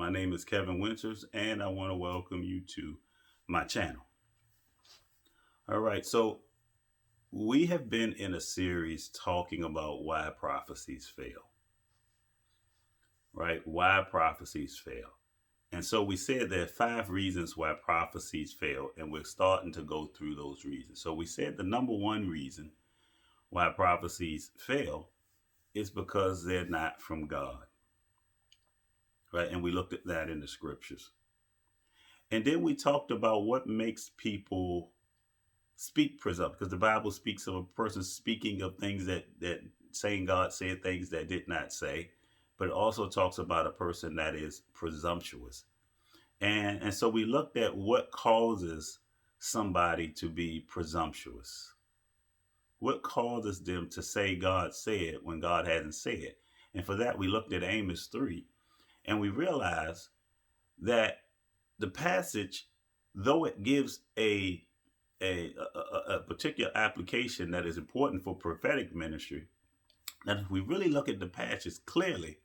My name is Kevin Winters, and I want to welcome you to my channel. All right, so we have been in a series talking about why prophecies fail, right? Why prophecies fail. And so we said there are 5 reasons why prophecies fail, and we're starting to go through those reasons. So we said the number one reason why prophecies fail is because they're not from God, right? And we looked at that in the scriptures. And then we talked about what makes people speak presumption, because the Bible speaks of a person speaking of things that saying God said things that did not say, but it also talks about a person that is presumptuous. And so we looked at what causes somebody to be presumptuous. What causes them to say God said when God hasn't said? And for that, we looked at Amos 3, and we realized that the passage, though it gives a particular application that is important for prophetic ministry, that if we really look at the passage clearly,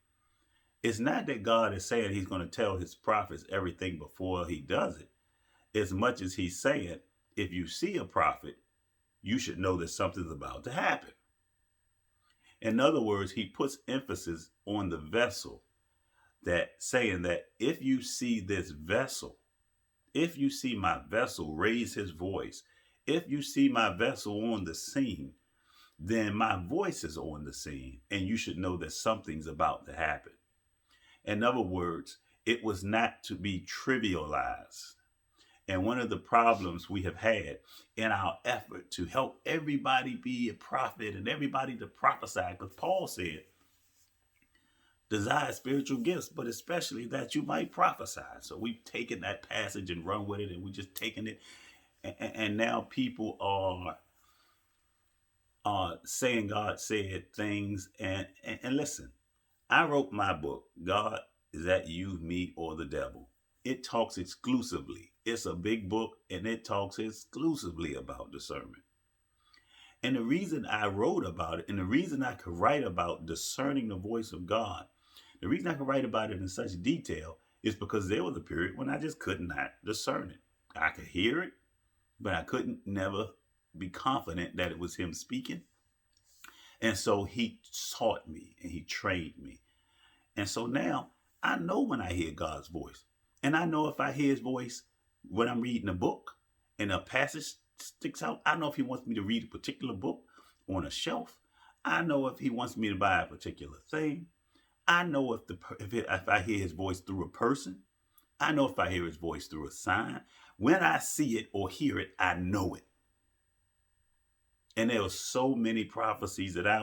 it's not that God is saying he's going to tell his prophets everything before he does it, as much as he's saying, if you see a prophet, you should know that something's about to happen. In other words, he puts emphasis on the vessel, that saying that if you see this vessel, if you see my vessel raise his voice, if you see my vessel on the scene, then my voice is on the scene, and you should know that something's about to happen. In other words, it was not to be trivialized. And one of the problems we have had in our effort to help everybody be a prophet and everybody to prophesy, because Paul said, desire spiritual gifts, but especially that you might prophesy. So we've taken that passage and run with it, and we're just taking it. And now people are saying God said things. And listen, I wrote my book, God, Is That You, Me, or the Devil? It talks exclusively. It's a big book, and it talks exclusively about discernment. And the reason I wrote about it, and the reason I could write about discerning the voice of God, the reason I could write about it in such detail is because there was a period when I just could not discern it. I could hear it, but I couldn't never be confident that it was him speaking. And so he taught me and he trained me. And so now I know when I hear God's voice. And I know if I hear his voice when I'm reading a book and a passage sticks out, I know if he wants me to read a particular book on a shelf. I know if he wants me to buy a particular thing. I know if I hear his voice through a person. I know if I hear his voice through a sign. When I see it or hear it, I know it. And there are so many prophecies that I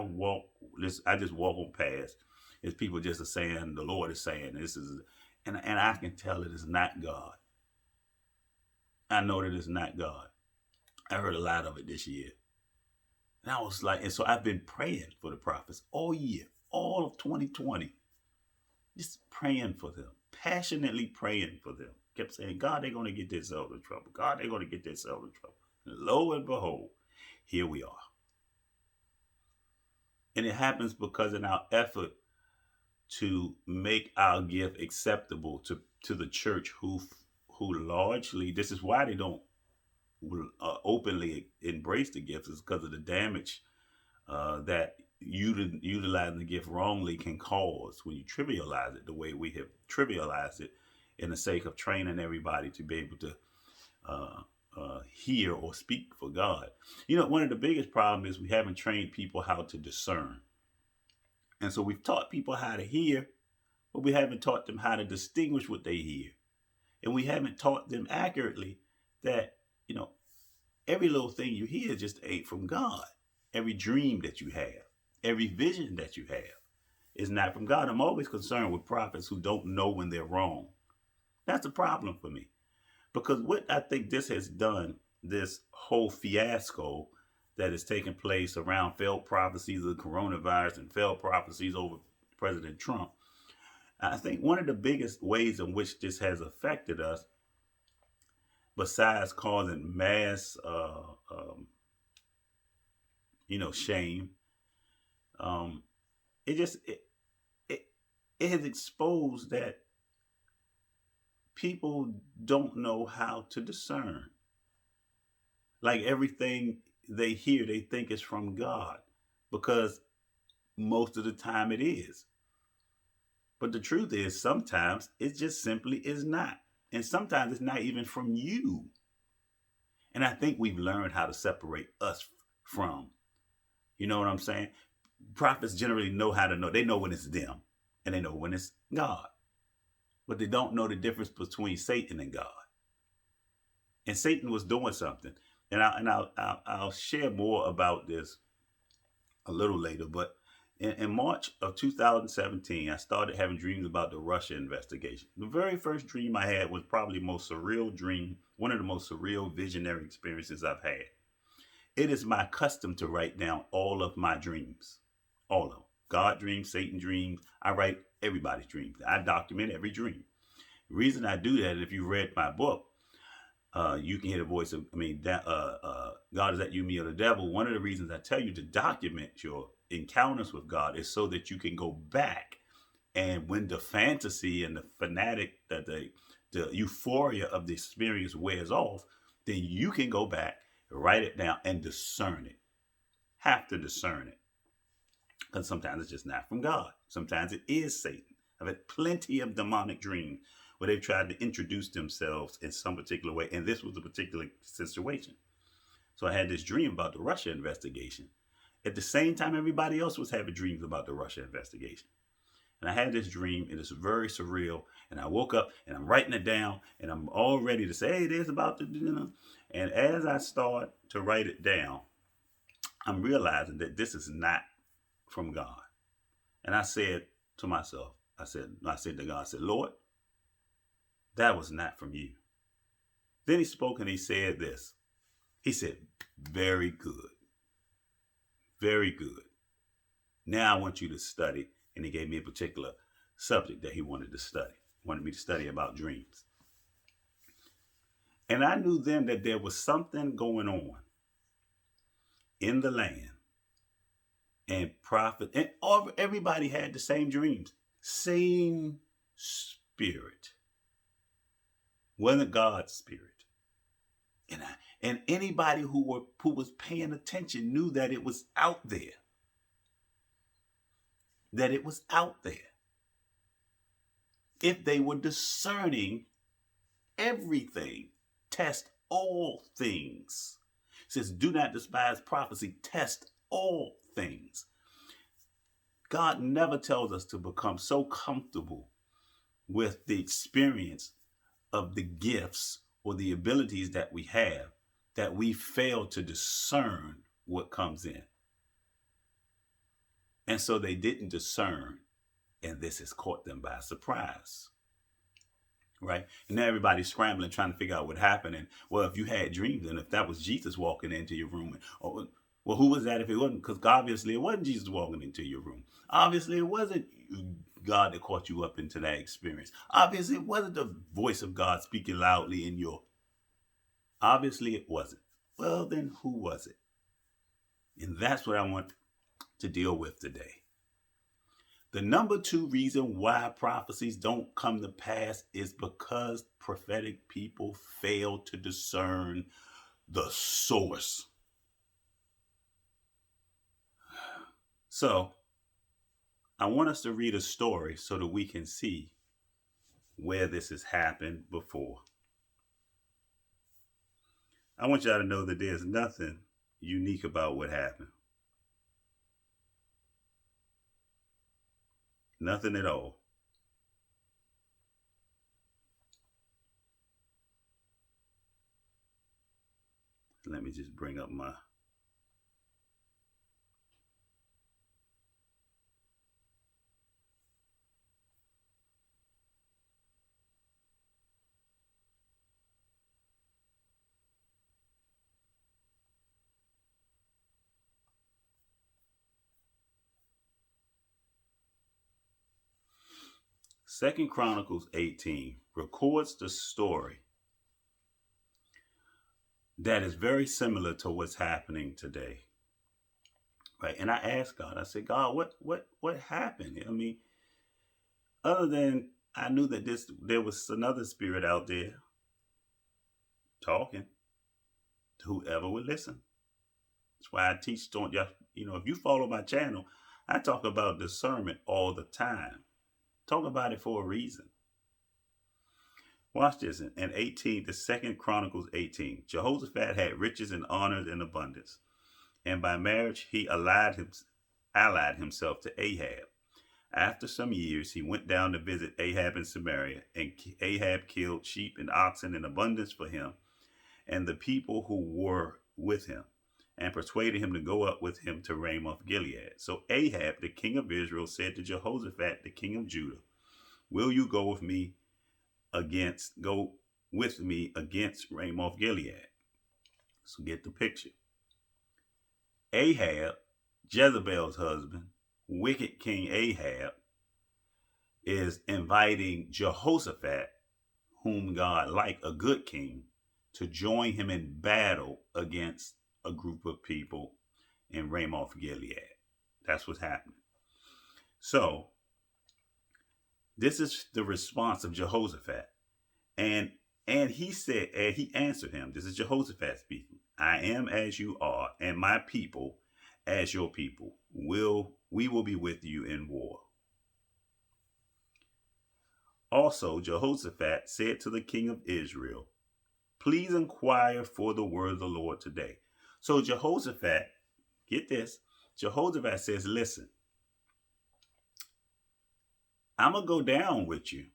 just walk on past. As people just are saying, the Lord is saying this is, and I can tell it is not God. I know that it's not God. I heard a lot of it this year. And I was like, and so I've been praying for the prophets all year, all of 2020. Just praying for them, passionately praying for them. Kept saying, God, they're going to get themselves in trouble. God, they're going to get themselves in trouble. And lo and behold, here we are. And it happens because in our effort to make our gift acceptable to the church who largely, this is why they don't openly embrace the gifts, is because of the damage that utilizing the gift wrongly can cause when you trivialize it the way we have trivialized it in the sake of training everybody to be able to hear or speak for God. You know, one of the biggest problems is we haven't trained people how to discern. And so we've taught people how to hear, but we haven't taught them how to distinguish what they hear. And we haven't taught them accurately that, you know, every little thing you hear just ain't from God. Every dream that you have, every vision that you have is not from God. I'm always concerned with prophets who don't know when they're wrong. That's a problem for me. Because what I think this has done, this whole fiasco that has taken place around failed prophecies of the coronavirus and failed prophecies over President Trump, I think one of the biggest ways in which this has affected us, besides causing mass, shame, it has exposed that people don't know how to discern. Like everything they hear, they think is from God because most of the time it is. But the truth is, sometimes it just simply is not. And sometimes it's not even from you. And I think we've learned how to separate us from, you know what I'm saying? Prophets generally know how to know. They know when it's them and they know when it's God. But they don't know the difference between Satan and God. And Satan was doing something. And I'll share more about this a little later. But in March of 2017, I started having dreams about the Russia investigation. The very first dream I had was probably the most surreal dream, one of the most surreal visionary experiences I've had. It is my custom to write down all of my dreams, all of them. God dreams, Satan dreams. I write everybody's dreams. I document every dream. The reason I do that, if you read my book, you can hear the voice of, God is that you, me, or the devil. One of the reasons I tell you to document your encounters with God is so that you can go back, and when the fantasy and the fanatic, the euphoria of the experience wears off, then you can go back, write it down, and discern it. Have to discern it. Because sometimes it's just not from God. Sometimes it is Satan. I've had plenty of demonic dreams where they've tried to introduce themselves in some particular way. And this was a particular situation. So I had this dream about the Russia investigation. At the same time, everybody else was having dreams about the Russia investigation. And I had this dream, and it's very surreal. And I woke up, and I'm writing it down, and I'm all ready to say, hey, there's about to, you know. And as I start to write it down, I'm realizing that this is not from God. And I said to myself, I said to God, I said, Lord, that was not from you. Then he spoke and he said this. He said, very good. Very good. Now I want you to study. And he gave me a particular subject that he wanted to study. Wanted me to study about dreams. And I knew then that there was something going on in the land. And prophet, and everybody had the same dreams. Same spirit. Wasn't God's spirit. And anybody who was paying attention knew that it was out there. That it was out there. If they were discerning everything, test all things. It says, do not despise prophecy, test all things. God never tells us to become so comfortable with the experience of the gifts or the abilities that we have that we fail to discern what comes in. And so they didn't discern, and this has caught them by surprise. Right? And now everybody's scrambling, trying to figure out what happened. And, well, if you had dreams, and if that was Jesus walking into your room, or, well, who was that if it wasn't? Because obviously it wasn't Jesus walking into your room. Obviously it wasn't God that caught you up into that experience. Obviously it wasn't the voice of God speaking loudly in your... Obviously it wasn't. Well, then who was it? And that's what I want to deal with today. The number 2 reason why prophecies don't come to pass is because prophetic people fail to discern the source. So, I want us to read a story so that we can see where this has happened before. I want y'all to know that there's nothing unique about what happened. Nothing at all. Let me just bring up my... Second Chronicles 18 records the story that is very similar to what's happening today. Right? And I asked God, I said, God, what happened? I mean, other than I knew that there was another spirit out there talking to whoever would listen. That's why I teach, don't just, if you follow my channel, I talk about discernment all the time. Talk about it for a reason. Watch this. In 18, the second Chronicles 18, Jehoshaphat had riches and honors in abundance. And by marriage, he allied himself to Ahab. After some years, he went down to visit Ahab in Samaria, and Ahab killed sheep and oxen in abundance for him and the people who were with him, and persuaded him to go up with him to Ramoth Gilead. So Ahab, the king of Israel, said to Jehoshaphat, the king of Judah, "Will you go with me against Ramoth Gilead?" So get the picture. Ahab, Jezebel's husband, wicked King Ahab, is inviting Jehoshaphat, whom God liked, a good king, to join him in battle against a group of people in Ramoth Gilead. That's what's happening. So this is the response of Jehoshaphat. And he said, and he answered him, this is Jehoshaphat speaking, "I am as you are, and my people as your people. We will be with you in war." Also, Jehoshaphat said to the king of Israel, "Please inquire for the word of the Lord today." So Jehoshaphat, get this, Jehoshaphat says, "Listen, I'm gonna go down with you,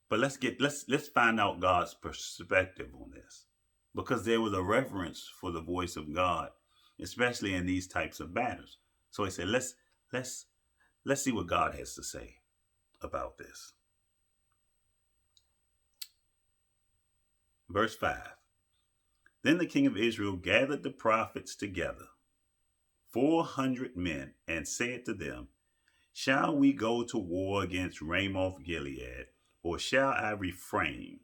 but let's find out God's perspective on this." Because there was a reverence for the voice of God, especially in these types of matters. So he said, let's see what God has to say about this. Verse 5. Then the king of Israel gathered the prophets together, 400 men, and said to them, "Shall we go to war against Ramoth Gilead, or shall I refrain?"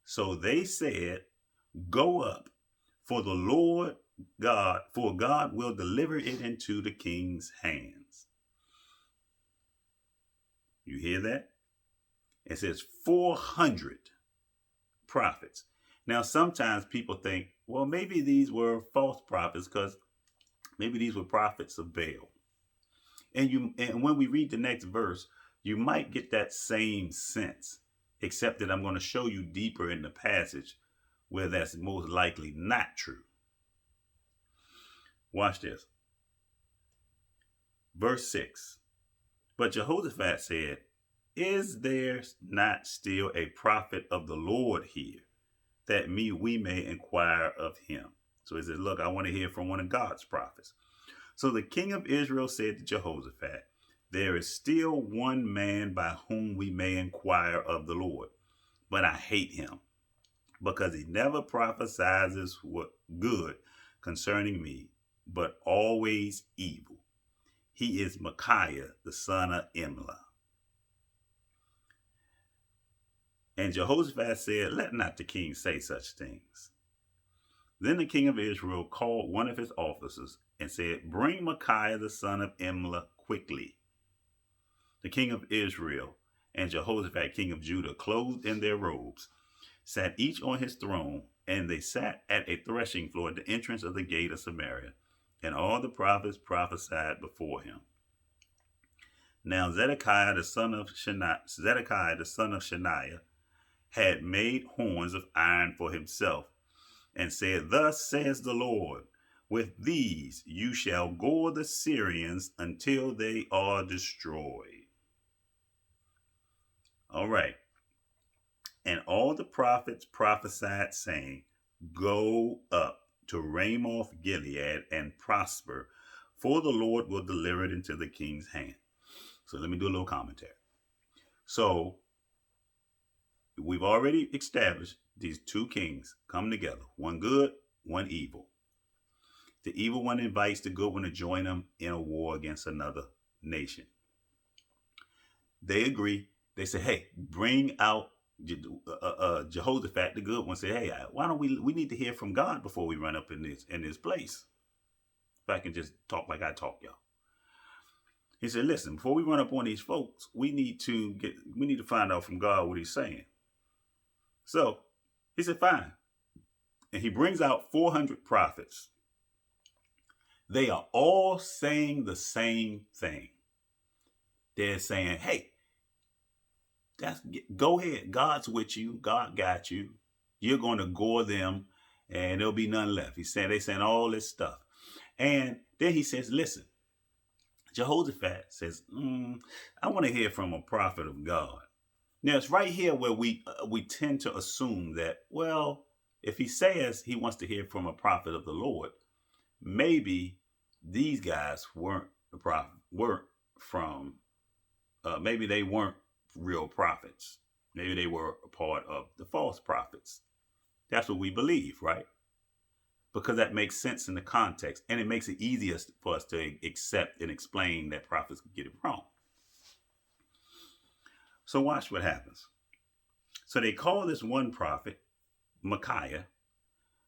So they said, "Go up, for God will deliver it into the king's hands." You hear that? It says 400 prophets. Now, sometimes people think, well, maybe these were false prophets because maybe these were prophets of Baal. And when we read the next verse, you might get that same sense, except that I'm going to show you deeper in the passage where that's most likely not true. Watch this. Verse 6. But Jehoshaphat said, "Is there not still a prophet of the Lord here, that we may inquire of him?" So he said, "Look, I want to hear from one of God's prophets." So the king of Israel said to Jehoshaphat, "There is still one man by whom we may inquire of the Lord, but I hate him, because he never prophesies what good concerning me, but always evil. He is Micaiah, the son of Imlah." And Jehoshaphat said, "Let not the king say such things." Then the king of Israel called one of his officers and said, "Bring Micaiah, the son of Imlah, quickly." The king of Israel and Jehoshaphat, king of Judah, clothed in their robes, sat each on his throne, and they sat at a threshing floor at the entrance of the gate of Samaria, and all the prophets prophesied before him. Now Zedekiah the son of Shaniah had made horns of iron for himself, and said, "Thus says the Lord, with these you shall gore the Syrians until they are destroyed." All right. And all the prophets prophesied, saying, "Go up to Ramoth Gilead and prosper, for the Lord will deliver it into the king's hand." So let me do a little commentary. So we've already established these two kings come together, one good, one evil. The evil one invites the good one to join him in a war against another nation. They agree. They say, "Hey, bring out Jehoshaphat, the good one." Say, "Hey, why don't we need to hear from God before we run up in this place." If I can just talk like I talk, y'all. He said, listen, before we run up on these folks, we need to find out from God what he's saying. So he said, fine. And he brings out 400 prophets. They are all saying the same thing. They're saying, hey, go ahead. God's with you. God got you. You're going to gore them and there'll be none left. They're saying all this stuff. And then he says, listen, Jehoshaphat says, I want to hear from a prophet of God. Now, it's right here where we tend to assume that, well, if he says he wants to hear from a prophet of the Lord, maybe these guys weren't the prophet, maybe they weren't real prophets. Maybe they were a part of the false prophets. That's what we believe, right? Because that makes sense in the context, and it makes it easier for us to accept and explain that prophets get it wrong. So watch what happens. So they call this one prophet Micaiah.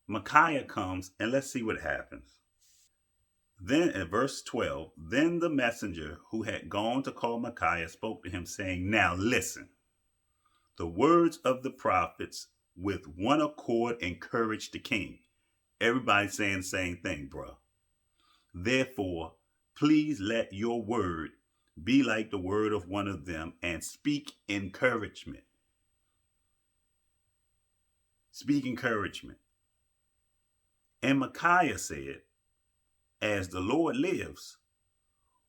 Micaiah comes, and let's see what happens. Then in verse 12, then the messenger who had gone to call Micaiah spoke to him, saying, now listen, the words of the prophets with one accord encouraged the king. Everybody's saying the same thing, bro. Therefore, please let your word be like the word of one of them and speak encouragement. Speak encouragement. And Micaiah said, as the Lord lives,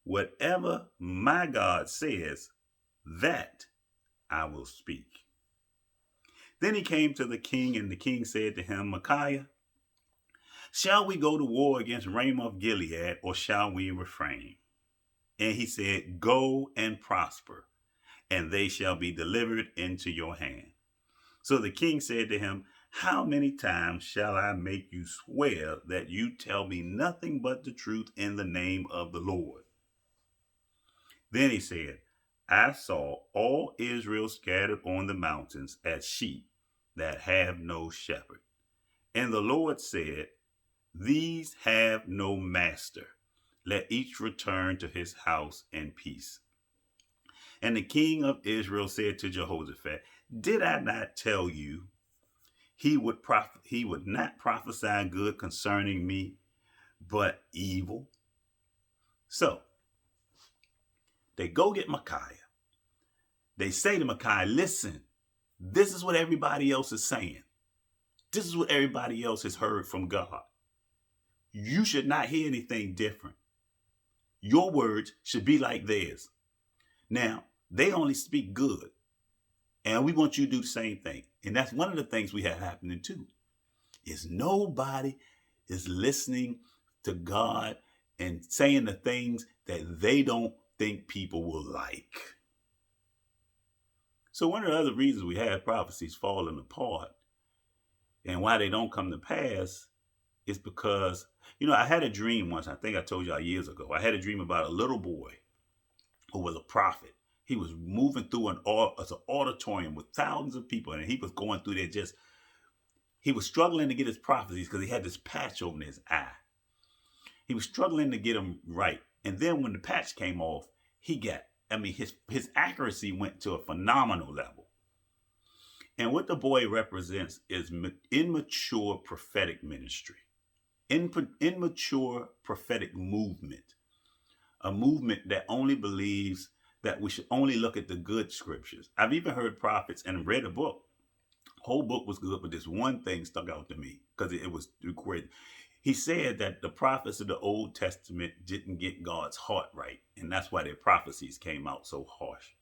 whatever my God says, that I will speak. Then he came to the king, and the king said to him, Micaiah, shall we go to war against Ramoth Gilead, or shall we refrain? And he said, go and prosper, and they shall be delivered into your hand. So the king said to him, how many times shall I make you swear that you tell me nothing but the truth in the name of the Lord? Then he said, I saw all Israel scattered on the mountains as sheep that have no shepherd. And the Lord said, these have no master. Let each return to his house in peace. And the king of Israel said to Jehoshaphat, did I not tell you he would not prophesy good concerning me, but evil? So they go get Micaiah. They say to Micaiah, listen, this is what everybody else is saying. This is what everybody else has heard from God. You should not hear anything different. Your words should be like theirs. Now, they only speak good. And we want you to do the same thing. And that's one of the things we have happening too, is nobody is listening to God and saying the things that they don't think people will like. So one of the other reasons we have prophecies falling apart and why they don't come to pass is because, I had a dream once. I think I told y'all years ago. I had a dream about a little boy who was a prophet. He was moving through an auditorium with thousands of people, and he was going through there he was struggling to get his prophecies because he had this patch over his eye. He was struggling to get them right. And then when the patch came off, his accuracy went to a phenomenal level. And what the boy represents is immature prophetic ministry, immature prophetic movement, a movement that only believes that we should only look at the good scriptures. I've even heard prophets and read a book. Whole book was good, but this one thing stuck out to me because it was great. He said that the prophets of the Old Testament didn't get God's heart right, and that's why their prophecies came out so harsh.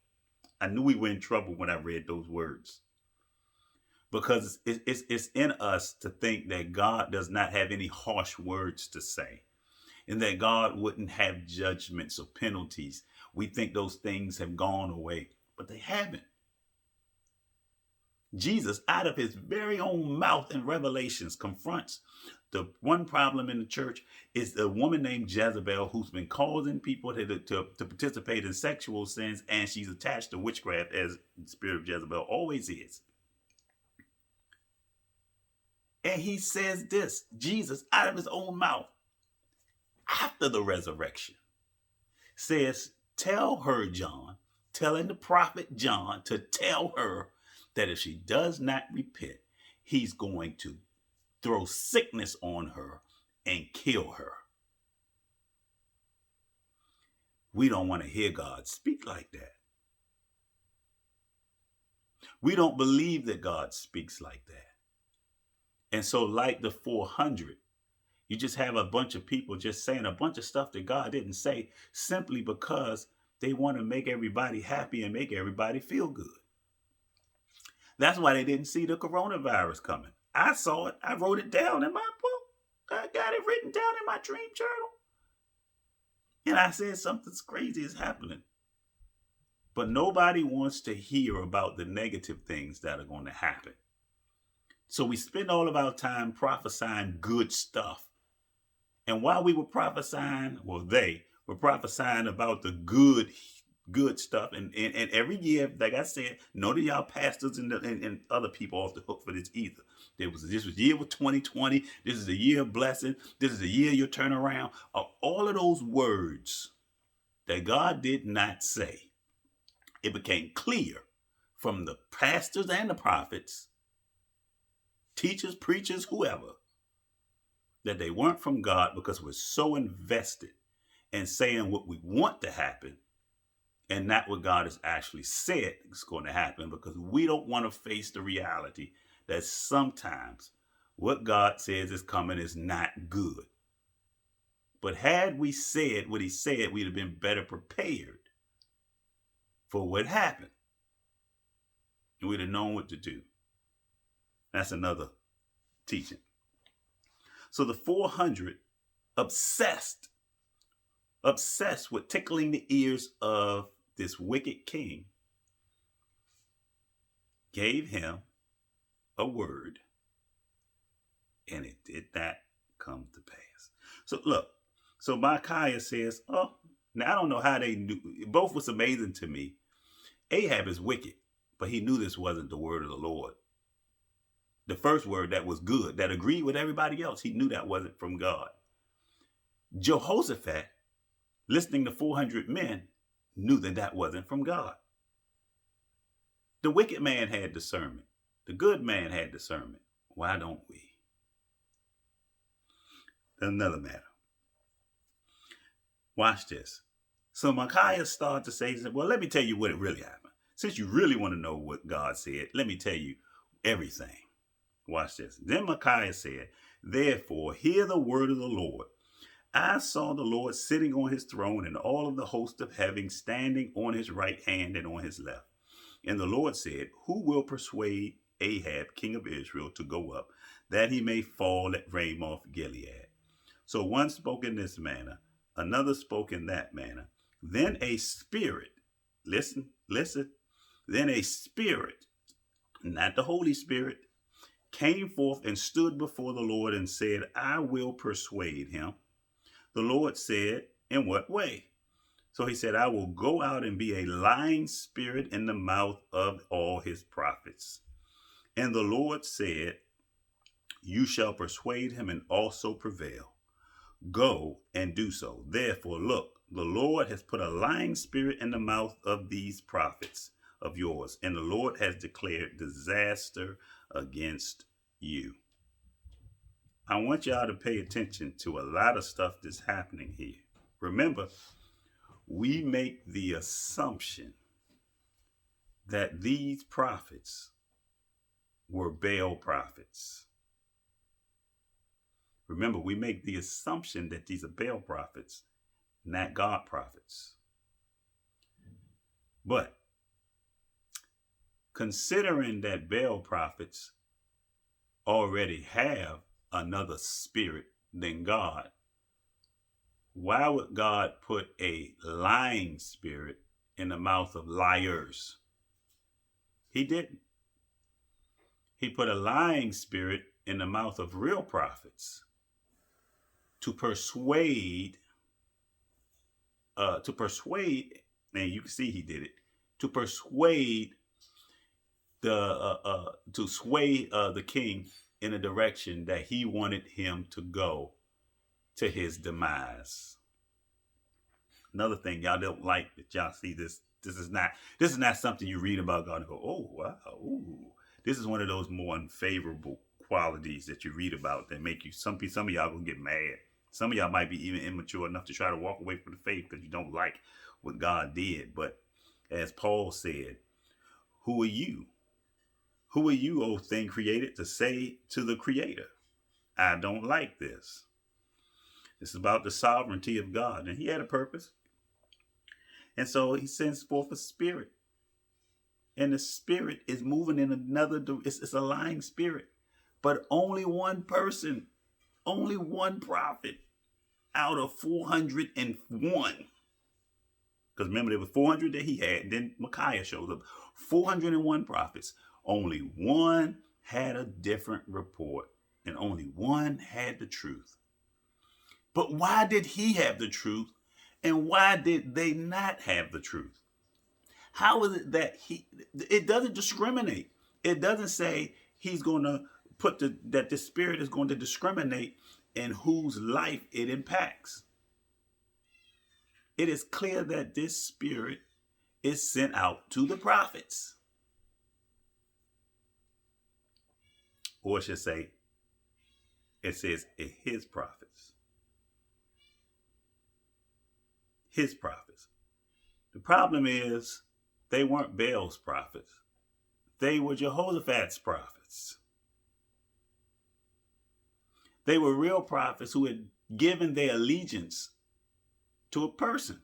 I knew we were in trouble when I read those words, because it's in us to think that God does not have any harsh words to say, and that God wouldn't have judgments or penalties. We think those things have gone away, but they haven't. Jesus, out of his very own mouth in Revelations, confronts the one problem in the church is a woman named Jezebel who's been causing people to participate in sexual sins, and she's attached to witchcraft, as the spirit of Jezebel always is. And he says this, Jesus, out of his own mouth, after the resurrection, says Tell her, John, telling the prophet John to tell her that if she does not repent, he's going to throw sickness on her and kill her. We don't want to hear God speak like that. We don't believe that God speaks like that. And so, like the 400, you just have a bunch of people just saying a bunch of stuff that God didn't say simply because they want to make everybody happy and make everybody feel good. That's why they didn't see the coronavirus coming. I saw it. I wrote it down in my book. I got it written down in my dream journal. And I said something crazy is happening. But nobody wants to hear about the negative things that are going to happen. So we spend all of our time prophesying good stuff. And while we were prophesying, well, they were prophesying about the good stuff. And every year, like I said, none of y'all pastors and other people off the hook for this either. This was year of 2020. This is the year of blessing. This is the year you'll turn around. All of those words that God did not say, it became clear from the pastors and the prophets, teachers, preachers, whoever, that they weren't from God because we're so invested in saying what we want to happen and not what God has actually said is going to happen, because we don't want to face the reality that sometimes what God says is coming is not good. But had we said what he said, we'd have been better prepared for what happened. And we'd have known what to do. That's another teaching. So the 400 obsessed with tickling the ears of this wicked king gave him a word, and it did not come to pass. So look, so Micaiah says, oh, now I don't know how they knew. Both was amazing to me. Ahab is wicked, but he knew this wasn't the word of the Lord. The first word that was good, that agreed with everybody else, he knew that wasn't from God. Jehoshaphat, listening to 400 men, knew that that wasn't from God. The wicked man had discernment. The good man had discernment. Why don't we? Another matter. Watch this. So Micaiah started to say, well, let me tell you what it really happened. Since you really want to know what God said, let me tell you everything. Watch this. Then Micaiah said, therefore, hear the word of the Lord. I saw the Lord sitting on his throne and all of the host of heaven standing on his right hand and on his left. And the Lord said, who will persuade Ahab, king of Israel, to go up, that he may fall at Ramoth Gilead? So one spoke in this manner, another spoke in that manner. Then a spirit, listen, then a spirit, not the Holy Spirit, came forth and stood before the Lord and said, I will persuade him. The Lord said, in what way? So he said, I will go out and be a lying spirit in the mouth of all his prophets. And the Lord said, you shall persuade him and also prevail. Go and do so. Therefore, look, the Lord has put a lying spirit in the mouth of these prophets of yours, and the Lord has declared disaster against you. I want y'all to pay attention to a lot of stuff that's happening here. Remember, we make the assumption that these prophets were Baal prophets. Remember, we make the assumption that these are Baal prophets, not God prophets. But considering that Baal prophets already have another spirit than God, why would God put a lying spirit in the mouth of liars? He didn't. He put a lying spirit in the mouth of real prophets to persuade, and you can see he did it, to persuade to sway the king in a direction that he wanted him to go to his demise. Another thing y'all don't like that y'all see this. This is not something you read about God and go, oh wow, ooh. This is one of those more unfavorable qualities that you read about that make you some of y'all gonna get mad. Some of y'all might be even immature enough to try to walk away from the faith because you don't like what God did. But as Paul said, who are you? Who are you, O thing created, to say to the Creator, I don't like this? It's about the sovereignty of God. And he had a purpose. And so he sends forth a spirit. And the spirit is moving in another, it's a lying spirit. But only one person, only one prophet out of 401. Because remember, there were 400 that he had. Then Micaiah shows up. 401 prophets. Only one had a different report. And only one had the truth. But why did he have the truth? And why did they not have the truth? How is it that it doesn't discriminate. It doesn't say he's going to that the spirit is going to discriminate in whose life it impacts. It is clear that this spirit is sent out to the prophets. Or I should say, it says his prophets. His prophets. The problem is they weren't Baal's prophets. They were Jehoshaphat's prophets. They were real prophets who had given their allegiance to a person.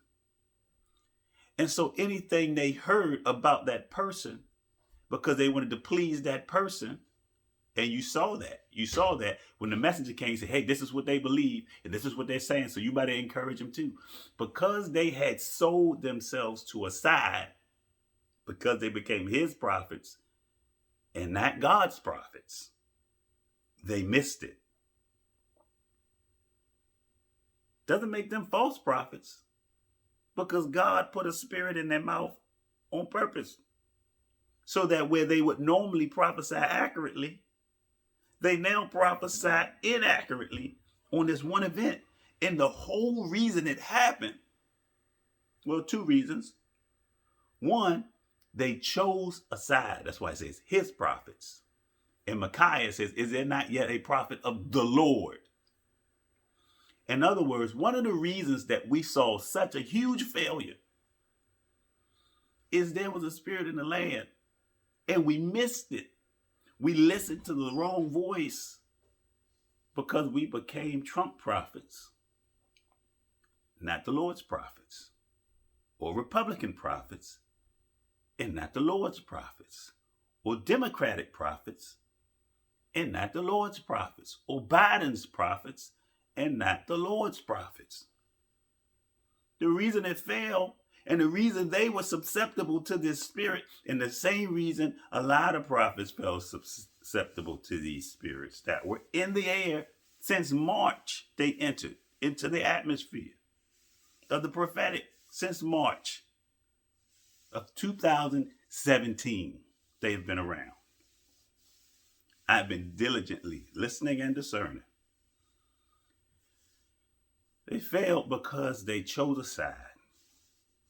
And so anything they heard about that person, because they wanted to please that person, and you saw that when the messenger came and said, hey, this is what they believe and this is what they're saying, so you better encourage them too. Because they had sold themselves to a side, because they became his prophets and not God's prophets, they missed it. Doesn't make them false prophets, because God put a spirit in their mouth on purpose, so that where they would normally prophesy accurately, they now prophesy inaccurately on this one event. And the whole reason it happened, well, two reasons. One, they chose a side. That's why it says his prophets. And Micaiah says, is there not yet a prophet of the Lord? In other words, one of the reasons that we saw such a huge failure is there was a spirit in the land and we missed it. We listened to the wrong voice because we became Trump prophets, not the Lord's prophets, or Republican prophets, and not the Lord's prophets, or Democratic prophets, and not the Lord's prophets, or Biden's prophets, and not the Lord's prophets. The reason it failed, and the reason they were susceptible to this spirit, and the same reason a lot of prophets fell susceptible to these spirits that were in the air since March, they entered into the atmosphere of the prophetic since March of 2017. They have been around. I've been diligently listening and discerning. They failed because they chose a side.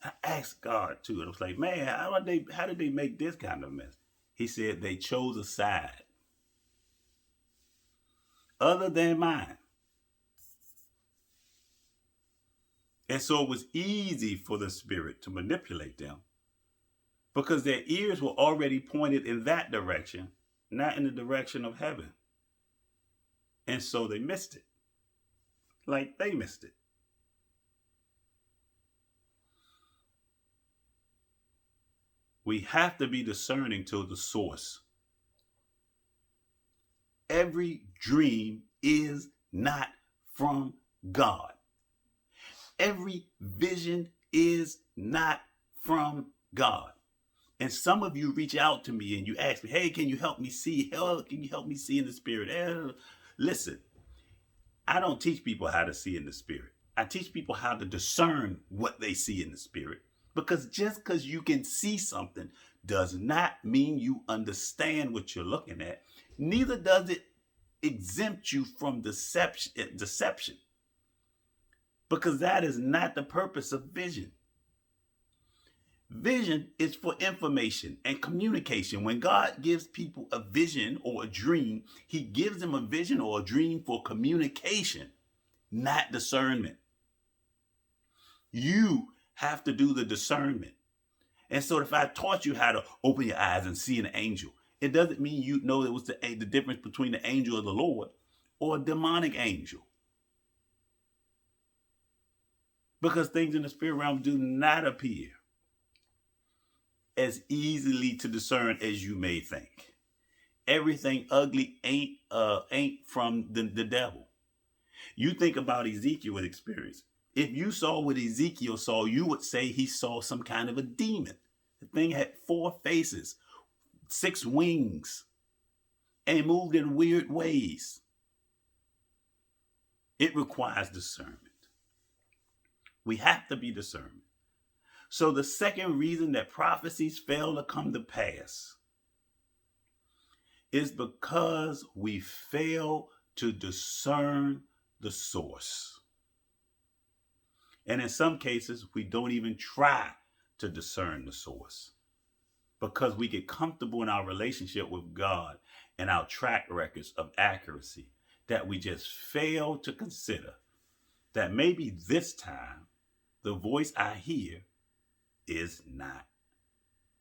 I asked God too, and I was like, man, how did they make this kind of mess? He said they chose a side other than mine. And so it was easy for the spirit to manipulate them because their ears were already pointed in that direction, not in the direction of heaven. And so they missed it. Like they missed it. We have to be discerning to the source. Every dream is not from God. Every vision is not from God. And some of you reach out to me and you ask me, hey, can you help me see? Can you help me see in the spirit? Listen, I don't teach people how to see in the spirit. I teach people how to discern what they see in the spirit. Because just because you can see something does not mean you understand what you're looking at. Neither does it exempt you from deception. because that is not the purpose of vision. Vision is for information and communication. When God gives people a vision or a dream, he gives them a vision or a dream for communication, not discernment. You have to do the discernment. And so if I taught you how to open your eyes and see an angel, it doesn't mean you know it was the difference between the angel of the Lord or a demonic angel. Because things in the spirit realm do not appear as easily to discern as you may think. Everything ugly ain't from the devil. You think about Ezekiel's experience. If you saw what Ezekiel saw, you would say he saw some kind of a demon. The thing had 4 faces, 6 wings, and moved in weird ways. It requires discernment. We have to be discernment. So the second reason that prophecies fail to come to pass is because we fail to discern the source. And in some cases, we don't even try to discern the source because we get comfortable in our relationship with God and our track records of accuracy that we just fail to consider that maybe this time the voice I hear is not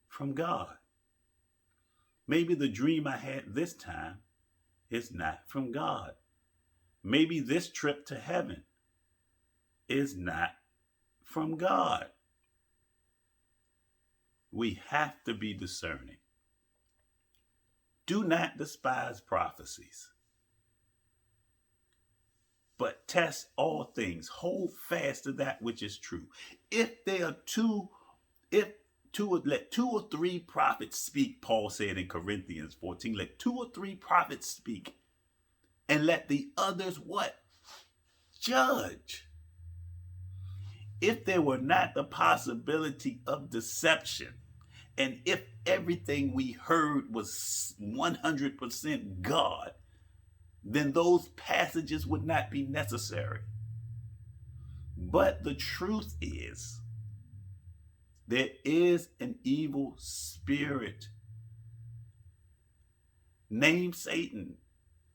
from God. Maybe the dream I had this time is not from God. Maybe this trip to heaven is not from God. We have to be discerning. Do not despise prophecies, but test all things. Hold fast to that which is true. If there are let 2 or 3 prophets speak, Paul said in Corinthians 14, let 2 or 3 prophets speak, and let the others what? Judge. If there were not the possibility of deception, and if everything we heard was 100% God, then those passages would not be necessary. But the truth is, there is an evil spirit named Satan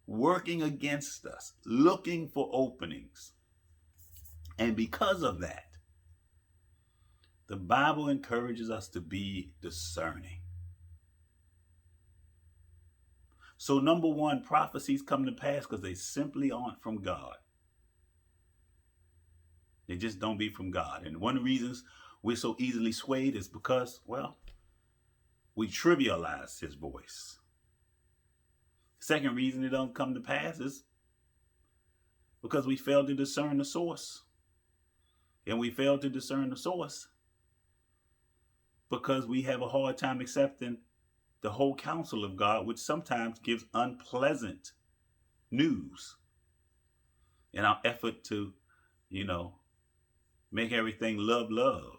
working against us, looking for openings. And because of that, the Bible encourages us to be discerning. So number 1, prophecies come to pass because they simply aren't from God. They just don't be from God. And one of the reasons we're so easily swayed is because, well, we trivialize his voice. Second reason it don't come to pass is because we fail to discern the source. And we fail to discern the source because we have a hard time accepting the whole counsel of God, which sometimes gives unpleasant news in our effort to, make everything love.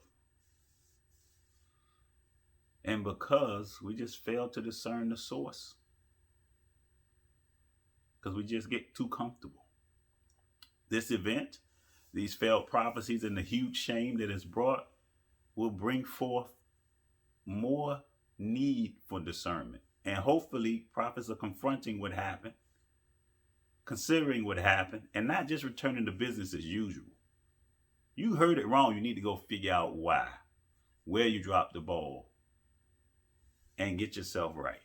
And because we just fail to discern the source, because we just get too comfortable. This event, these failed prophecies, and the huge shame that it's brought will bring forth more need for discernment. And hopefully prophets are confronting what happened, considering what happened, and not just returning to business as usual. You heard it wrong. You need to go figure out why, where you dropped the ball, and get yourself right.